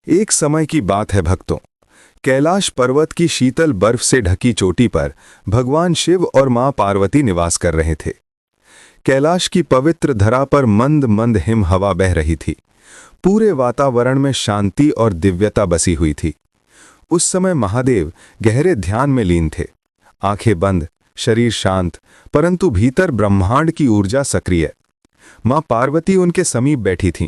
एक समय की बात है भक्तों। कैलाश पर्वत की शीतल बर्फ से ढकी चोटी पर भगवान शिव और मां पार्वती निवास कर रहे थे। कैलाश की पवित्र धरा पर मंद मंद हिम हवा बह रही थी। पूरे वातावरण में शांति और दिव्यता बसी हुई थी। उस समय महादेव गहरे ध्यान में लीन थे। आंखें बंद, शरीर शांत, परंतु भीतर ब्रह्मांड की ऊर्जा सक्रिय। मां पार्वती उनके समीप बैठी थीं,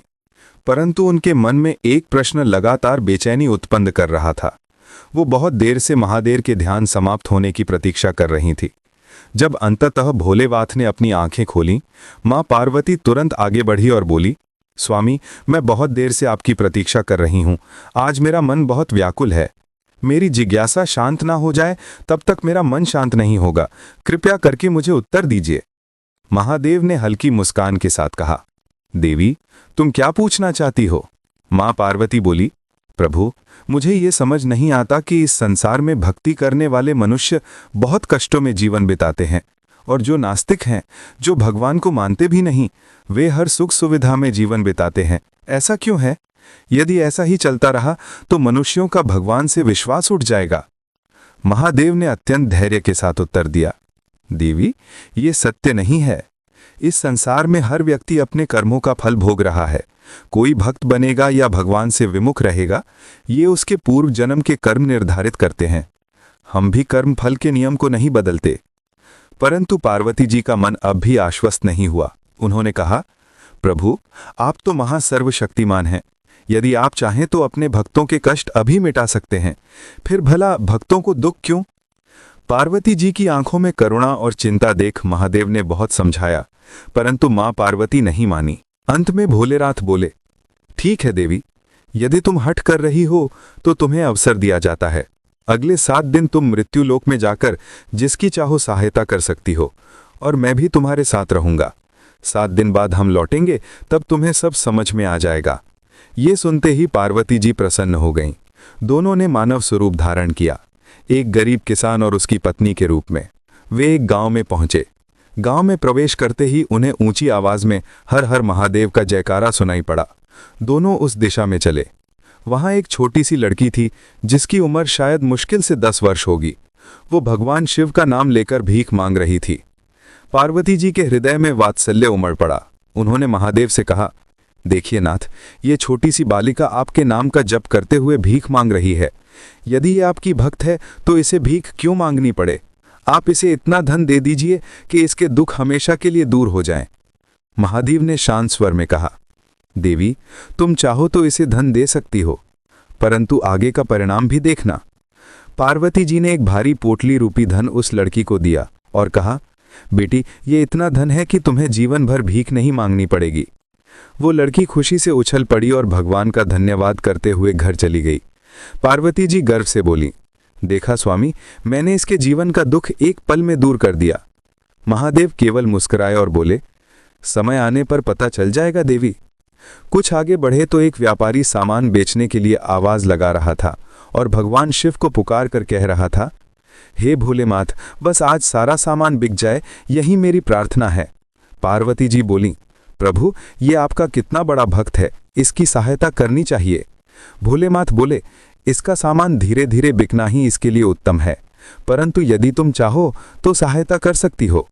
परंतु उनके मन में एक प्रश्न लगातार बेचैनी उत्पन्न कर रहा था। वो बहुत देर से महादेव के ध्यान समाप्त होने की प्रतीक्षा कर रही थी। जब अंततः भोलेनाथ ने अपनी आंखें खोलीं, मां पार्वती तुरंत आगे बढ़ी और बोली, स्वामी, मैं बहुत देर से आपकी प्रतीक्षा कर रही हूं। आज मेरा मन बहुत व्याकुल है। मेरी जिज्ञासा शांत ना हो जाए तब तक मेरा मन शांत नहीं होगा। कृपया करके मुझे उत्तर दीजिए। महादेव ने हल्की मुस्कान के साथ कहा, देवी, तुम क्या पूछना चाहती हो? मां पार्वती बोली, प्रभु, मुझे ये समझ नहीं आता कि इस संसार में भक्ति करने वाले मनुष्य बहुत कष्टों में जीवन बिताते हैं, और जो नास्तिक हैं, जो भगवान को मानते भी नहीं, वे हर सुख सुविधा में जीवन बिताते हैं। ऐसा क्यों है? यदि ऐसा ही चलता रहा तो मनुष्यों का भगवान से विश्वास उठ जाएगा। महादेव ने अत्यंत धैर्य के साथ उत्तर दिया, देवी, ये सत्य नहीं है। इस संसार में हर व्यक्ति अपने कर्मों का फल भोग रहा है। कोई भक्त बनेगा या भगवान से विमुख रहेगा, ये उसके पूर्व जन्म के कर्म निर्धारित करते हैं। हम भी कर्म फल के नियम को नहीं बदलते। परंतु पार्वती जी का मन अब भी आश्वस्त नहीं हुआ। उन्होंने कहा, प्रभु, आप तो महासर्वशक्तिमान हैं। यदि आप चाहें तो अपने भक्तों के कष्ट अभी मिटा सकते हैं। फिर भला भक्तों को दुख क्यों? पार्वती जी की आंखों में करुणा और चिंता देख महादेव ने बहुत समझाया, परंतु मां पार्वती नहीं मानी। अंत में भोलेनाथ बोले, ठीक है देवी, यदि तुम हठ कर रही हो तो तुम्हें अवसर दिया जाता है। अगले 7 दिन तुम मृत्युलोक में जाकर जिसकी चाहो सहायता कर सकती हो, और मैं भी तुम्हारे साथ रहूंगा। 7 दिन बाद हम लौटेंगे, तब तुम्हें सब समझ में आ जाएगा। ये सुनते ही पार्वती जी प्रसन्न हो गईं। दोनों ने मानव स्वरूप धारण किया, एक गरीब किसान और उसकी पत्नी के रूप में। वे एक गांव में पहुंचे। गांव में प्रवेश करते ही उन्हें ऊंची आवाज में हर हर महादेव का जयकारा सुनाई पड़ा। दोनों उस दिशा में चले। वहां एक छोटी सी लड़की थी, जिसकी उम्र शायद मुश्किल से 10 वर्ष होगी। वो भगवान शिव का नाम लेकर भीख मांग रही थी। पार्वती जी के हृदय में वात्सल्य उमड़ पड़ा। उन्होंने महादेव से कहा, देखिए नाथ, ये छोटी सी बालिका आपके नाम का जप करते हुए भीख मांग रही है। यदि ये आपकी भक्त है तो इसे भीख क्यों मांगनी पड़े? आप इसे इतना धन दे दीजिए कि इसके दुख हमेशा के लिए दूर हो जाएं। महादेव ने शांत स्वर में कहा, देवी, तुम चाहो तो इसे धन दे सकती हो, परंतु आगे का परिणाम भी देखना। पार्वती जी ने एक भारी पोटली रूपी धन उस लड़की को दिया और कहा, बेटी, ये इतना धन है कि तुम्हें जीवन भर भीख नहीं मांगनी पड़ेगी। वो लड़की खुशी से उछल पड़ी और भगवान का धन्यवाद करते हुए घर चली गई। पार्वती जी गर्व से बोली, देखा स्वामी, मैंने इसके जीवन का दुख एक पल में दूर कर दिया। महादेव केवल मुस्कुराए और बोले, समय आने पर पता चल जाएगा देवी। कुछ आगे बढ़े तो एक व्यापारी सामान बेचने के लिए आवाज लगा रहा था और भगवान शिव को पुकार कर कह रहा था, हे भोलेनाथ, बस आज सारा सामान बिक जाए, यही मेरी प्रार्थना है। पार्वती जी बोली, प्रभु, ये आपका कितना बड़ा भक्त है, इसकी सहायता करनी चाहिए। भोलेनाथ बोले, इसका सामान धीरे धीरे बिकना ही इसके लिए उत्तम है, परंतु यदि तुम चाहो तो सहायता कर सकती हो।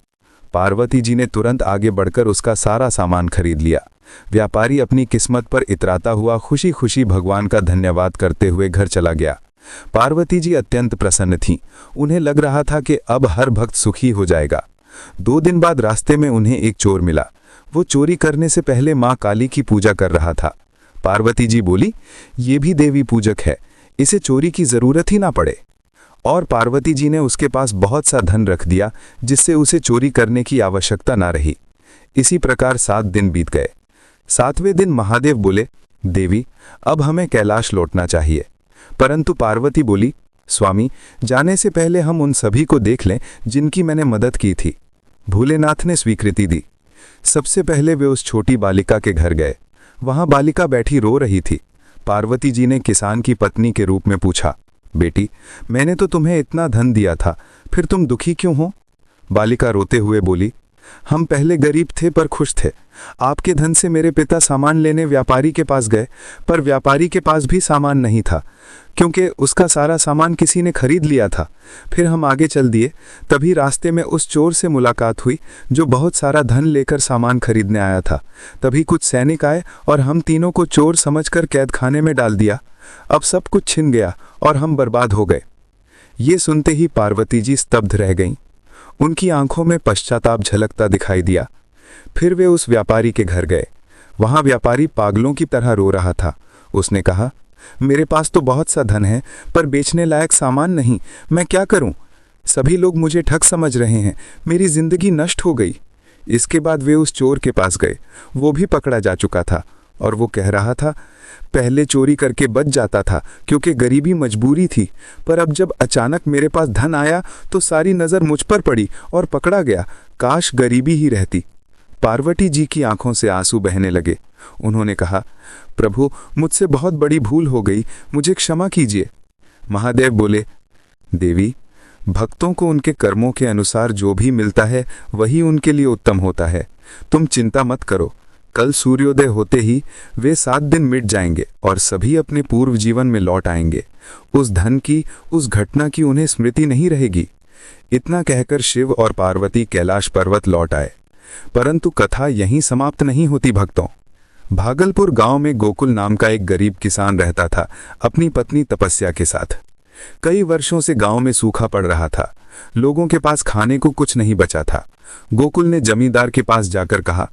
पार्वती जी ने तुरंत आगे बढ़कर उसका सारा सामान खरीद लिया। व्यापारी अपनी किस्मत पर इतराता हुआ खुशी खुशी भगवान का धन्यवाद करते हुए घर चला गया। पार्वती जी अत्यंत प्रसन्न थीं। उन्हें लग रहा था कि अब हर भक्त सुखी हो जाएगा। 2 दिन बाद रास्ते में उन्हें एक चोर मिला। वो चोरी करने से पहले मां काली की पूजा कर रहा था। पार्वती जी बोली, ये भी देवी पूजक है, इसे चोरी की जरूरत ही ना पड़े। और पार्वती जी ने उसके पास बहुत सा धन रख दिया, जिससे उसे चोरी करने की आवश्यकता ना रही। इसी प्रकार 7 दिन बीत गए। 7वें दिन महादेव बोले, देवी, अब हमें कैलाश लौटना चाहिए। परंतु पार्वती बोली, स्वामी, जाने से पहले हम उन सभी को देख लें जिनकी मैंने मदद की थी। भोलेनाथ ने स्वीकृति दी। सबसे पहले वे उस छोटी बालिका के घर गए। वहां बालिका बैठी रो रही थी। पार्वती जी ने किसान की पत्नी के रूप में पूछा, बेटी, मैंने तो तुम्हें इतना धन दिया था, फिर तुम दुखी क्यों हो? बालिका रोते हुए बोली, हम पहले गरीब थे पर खुश थे। आपके धन से मेरे पिता सामान लेने व्यापारी के पास गए, पर व्यापारी के पास भी सामान नहीं था, क्योंकि उसका सारा सामान किसी ने खरीद लिया था। फिर हम आगे चल दिए, तभी रास्ते में उस चोर से मुलाकात हुई जो बहुत सारा धन लेकर सामान खरीदने आया था। तभी कुछ सैनिक आए और हम तीनों को चोर समझकर कैद खाने में डाल दिया। अब सब कुछ छिन गया और हम बर्बाद हो गए। ये सुनते ही पार्वती जी स्तब्ध रह गईं। उनकी आंखों में पश्चाताप झलकता दिखाई दिया। फिर वे उस व्यापारी के घर गए। वहां व्यापारी पागलों की तरह रो रहा था। उसने कहा, मेरे पास तो बहुत सा धन है, पर बेचने लायक सामान नहीं। मैं क्या करूं? सभी लोग मुझे ठग समझ रहे हैं। मेरी जिंदगी नष्ट हो गई। इसके बाद वे उस चोर के पास गए। वो भी पकड़ा जा चुका था और वो कह रहा था, पहले चोरी करके बच जाता था क्योंकि गरीबी मजबूरी थी, पर अब जब अचानक मेरे पास धन आया तो सारी नज़र मुझ पर पड़ी और पकड़ा गया। काश गरीबी ही रहती। पार्वती जी की आंखों से आंसू बहने लगे। उन्होंने कहा, प्रभु, मुझसे बहुत बड़ी भूल हो गई, मुझे क्षमा कीजिए। महादेव बोले, देवी, भक्तों को उनके कर्मों के अनुसार जो भी मिलता है वही उनके लिए उत्तम होता है। तुम चिंता मत करो। कल सूर्योदय होते ही वे 7 दिन मिट जाएंगे और सभी अपने पूर्व जीवन में लौट आएंगे। उस धन की, उस घटना की उन्हें स्मृति नहीं रहेगी। इतना कहकर शिव और पार्वती कैलाश पर्वत लौट आए। परंतु कथा यहीं समाप्त नहीं होती भक्तों। भागलपुर गांव में गोकुल नाम का एक गरीब किसान रहता था, अपनी पत्नी तपस्या के साथ। कई वर्षों से गांव में सूखा पड़ रहा था। लोगों के पास खाने को कुछ नहीं बचा था। गोकुल ने जमींदार के पास जाकर कहा,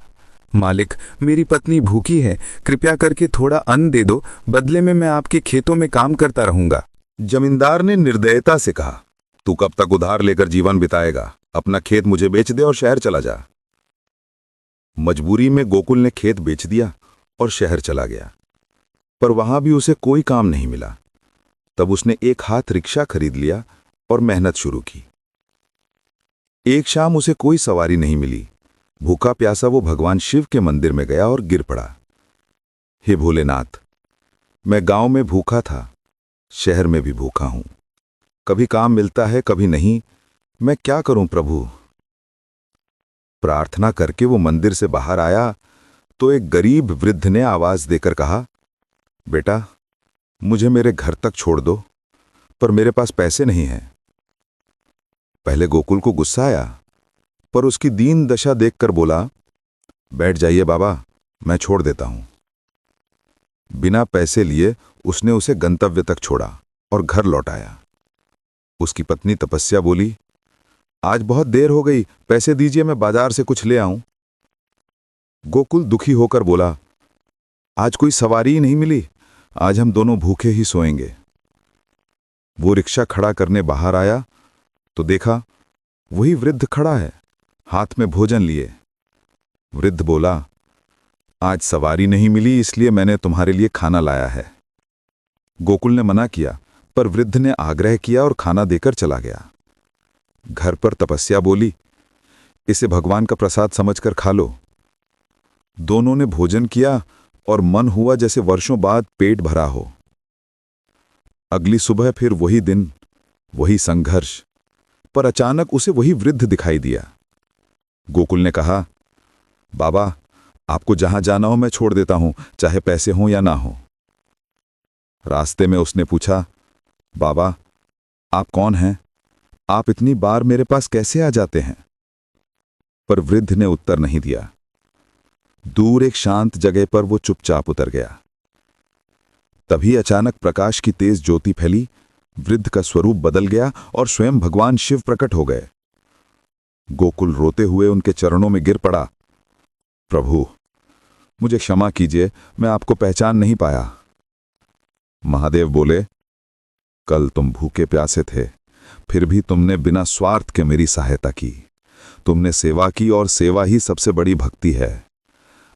मालिक, मेरी पत्नी भूखी है, कृपया करके थोड़ा अन्न दे दो, बदले में मैं आपके खेतों में काम करता रहूंगा। जमींदार ने निर्दयता से कहा, तू कब तक उधार लेकर जीवन बिताएगा? अपना खेत मुझे बेच दे और शहर चला जा। मजबूरी में गोकुल ने खेत बेच दिया और शहर चला गया, पर वहां भी उसे कोई काम नहीं मिला। तब उसने एक हाथ रिक्शा खरीद लिया और मेहनत शुरू की। एक शाम उसे कोई सवारी नहीं मिली। भूखा प्यासा वो भगवान शिव के मंदिर में गया और गिर पड़ा। हे भोलेनाथ, मैं गांव में भूखा था, शहर में भी भूखा हूं। कभी काम मिलता है, कभी नहीं। मैं क्या करूं प्रभु? प्रार्थना करके वो मंदिर से बाहर आया तो एक गरीब वृद्ध ने आवाज देकर कहा, बेटा, मुझे मेरे घर तक छोड़ दो, पर मेरे पास पैसे नहीं हैं। पहले गोकुल को गुस्सा आया, पर उसकी दीन दशा देखकर बोला, बैठ जाइए बाबा, मैं छोड़ देता हूं। बिना पैसे लिए उसने उसे गंतव्य तक छोड़ा और घर लौटाया। उसकी पत्नी तपस्या बोली, आज बहुत देर हो गई, पैसे दीजिए, मैं बाजार से कुछ ले आऊं। गोकुल दुखी होकर बोला, आज कोई सवारी ही नहीं मिली, आज हम दोनों भूखे ही सोएंगे। वो रिक्शा खड़ा करने बाहर आया तो देखा वही वृद्ध खड़ा है, हाथ में भोजन लिए। वृद्ध बोला, आज सवारी नहीं मिली, इसलिए मैंने तुम्हारे लिए खाना लाया है। गोकुल ने मना किया, पर वृद्ध ने आग्रह किया और खाना देकर चला गया। घर पर तपस्या बोली, इसे भगवान का प्रसाद समझकर खा लो। दोनों ने भोजन किया और मन हुआ जैसे वर्षों बाद पेट भरा हो। अगली सुबह फिर वही दिन, वही संघर्ष, पर अचानक उसे वही वृद्ध दिखाई दिया। गोकुल ने कहा, बाबा, आपको जहां जाना हो मैं छोड़ देता हूं, चाहे पैसे हों या ना हो। रास्ते में उसने पूछा, बाबा, आप कौन हैं? आप इतनी बार मेरे पास कैसे आ जाते हैं? पर वृद्ध ने उत्तर नहीं दिया। दूर एक शांत जगह पर वो चुपचाप उतर गया। तभी अचानक प्रकाश की तेज ज्योति फैली, वृद्ध का स्वरूप बदल गया और स्वयं भगवान शिव प्रकट हो गए। गोकुल रोते हुए उनके चरणों में गिर पड़ा, प्रभु, मुझे क्षमा कीजिए, मैं आपको पहचान नहीं पाया। महादेव बोले, कल तुम भूखे प्यासे थे, फिर भी तुमने बिना स्वार्थ के मेरी सहायता की। तुमने सेवा की और सेवा ही सबसे बड़ी भक्ति है।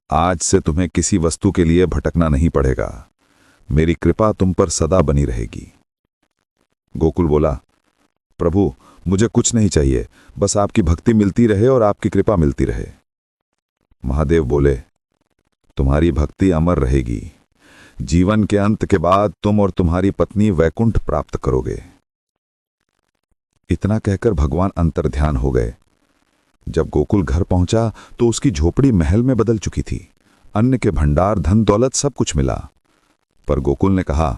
आज से तुम्हें किसी वस्तु के लिए भटकना नहीं पड़ेगा। मेरी कृपा तुम पर सदा बनी रहेगी। गोकुल बोला, प्रभु, मुझे कुछ नहीं चाहिए, बस आपकी भक्ति मिलती रहे और आपकी कृपा मिलती रहे। महादेव बोले, तुम्हारी भक्ति अमर रहेगी। जीवन के अंत के बाद तुम और तुम्हारी पत्नी वैकुंठ प्राप्त करोगे। इतना कहकर भगवान अंतर्ध्यान हो गए। जब गोकुल घर पहुंचा तो उसकी झोपड़ी महल में बदल चुकी थी। अन्न के भंडार, धन दौलत सब कुछ मिला। पर गोकुल ने कहा,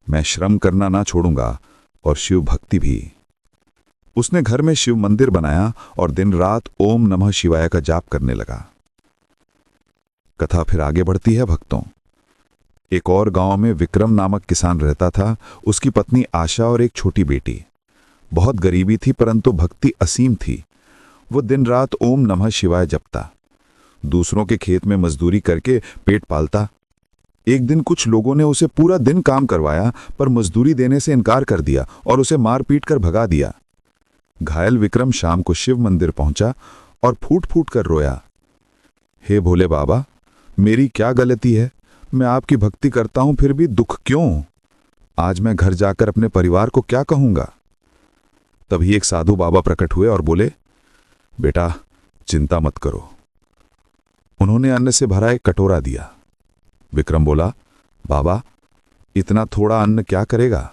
मैं श्रम करना ना छोड़ूंगा और शिव भक्ति भी। उसने घर में शिव मंदिर बनाया और दिन रात ओम नमः शिवाय का जाप करने लगा। कथा फिर आगे बढ़ती है भक्तों। एक और गांव में विक्रम नामक किसान रहता था। उसकी पत्नी आशा और एक छोटी बेटी। बहुत गरीबी थी परंतु भक्ति असीम थी। वो दिन रात ओम नमः शिवाय जपता, दूसरों के खेत में मजदूरी करके पेट पालता। एक दिन कुछ लोगों ने उसे पूरा दिन काम करवाया पर मजदूरी देने से इनकार कर दिया और उसे मार पीट कर भगा दिया। घायल विक्रम शाम को शिव मंदिर पहुंचा और फूट फूट कर रोया, हे भोले बाबा, मेरी क्या गलती है? मैं आपकी भक्ति करता हूं फिर भी दुख क्यों? आज मैं घर जाकर अपने परिवार को क्या कहूंगा? तभी एक साधु बाबा प्रकट हुए और बोले, बेटा चिंता मत करो। उन्होंने अन्न से भरा एक कटोरा दिया। विक्रम बोला, बाबा इतना थोड़ा अन्न क्या करेगा?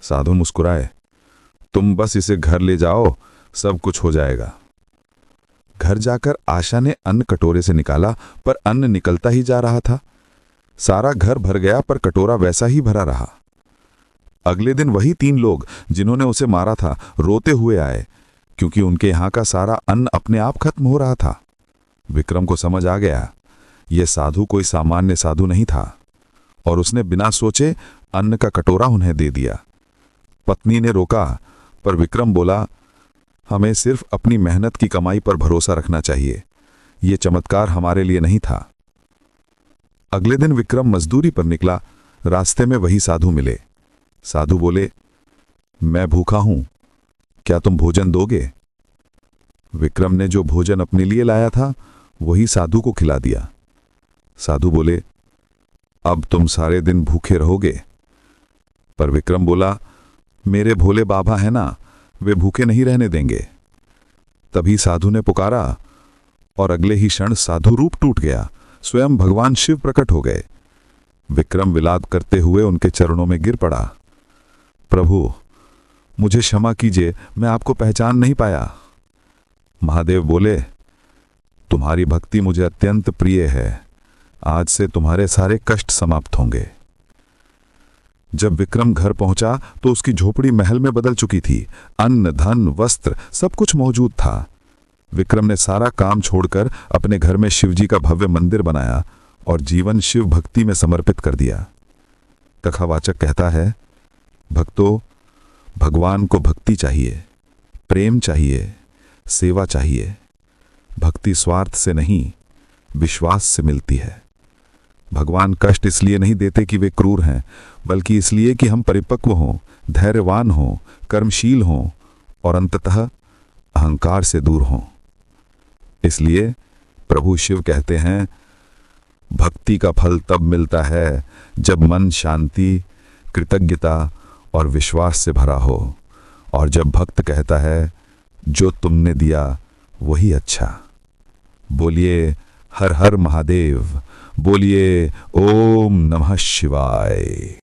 साधु मुस्कुराए, तुम बस इसे घर ले जाओ, सब कुछ हो जाएगा। घर जाकर आशा ने अन्न कटोरे से निकाला पर अन्न निकलता ही जा रहा था। सारा घर भर गया पर कटोरा वैसा ही भरा रहा। अगले दिन वही 3 लोग जिन्होंने उसे मारा था रोते हुए आए क्योंकि उनके यहां का सारा अन्न अपने आप खत्म हो रहा था। विक्रम को समझ आ गया यह साधु कोई सामान्य साधु नहीं था और उसने बिना सोचे अन्न का कटोरा उन्हें दे दिया। पत्नी ने रोका पर विक्रम बोला, हमें सिर्फ अपनी मेहनत की कमाई पर भरोसा रखना चाहिए। यह चमत्कार हमारे लिए नहीं था। अगले दिन विक्रम मजदूरी पर निकला। रास्ते में वही साधु मिले। साधु बोले, मैं भूखा हूं, क्या तुम भोजन दोगे? विक्रम ने जो भोजन अपने लिए लाया था वही साधु को खिला दिया। साधु बोले, अब तुम सारे दिन भूखे रहोगे। पर विक्रम बोला, मेरे भोले बाबा है ना, वे भूखे नहीं रहने देंगे। तभी साधु ने पुकारा और अगले ही क्षण साधु रूप टूट गया। स्वयं भगवान शिव प्रकट हो गए। विक्रम विलाप करते हुए उनके चरणों में गिर पड़ा, प्रभु मुझे क्षमा कीजिए, मैं आपको पहचान नहीं पाया। महादेव बोले, तुम्हारी भक्ति मुझे अत्यंत प्रिय है, आज से तुम्हारे सारे कष्ट समाप्त होंगे। जब विक्रम घर पहुंचा तो उसकी झोपड़ी महल में बदल चुकी थी। अन्न, धन, वस्त्र सब कुछ मौजूद था। विक्रम ने सारा काम छोड़कर अपने घर में शिवजी का भव्य मंदिर बनाया और जीवन शिव भक्ति में समर्पित कर दिया। कथावाचक कहता है, भक्तों, भगवान को भक्ति चाहिए, प्रेम चाहिए, सेवा चाहिए। भक्ति स्वार्थ से नहीं, विश्वास से मिलती है। भगवान कष्ट इसलिए नहीं देते कि वे क्रूर हैं, बल्कि इसलिए कि हम परिपक्व हों, धैर्यवान हों, कर्मशील हों और अंततः अहंकार से दूर हों। इसलिए प्रभु शिव कहते हैं, भक्ति का फल तब मिलता है जब मन शांति, कृतज्ञता और विश्वास से भरा हो और जब भक्त कहता है, जो तुमने दिया वही अच्छा। बोलिए हर हर महादेव, बोलिए ओम नमः शिवाय।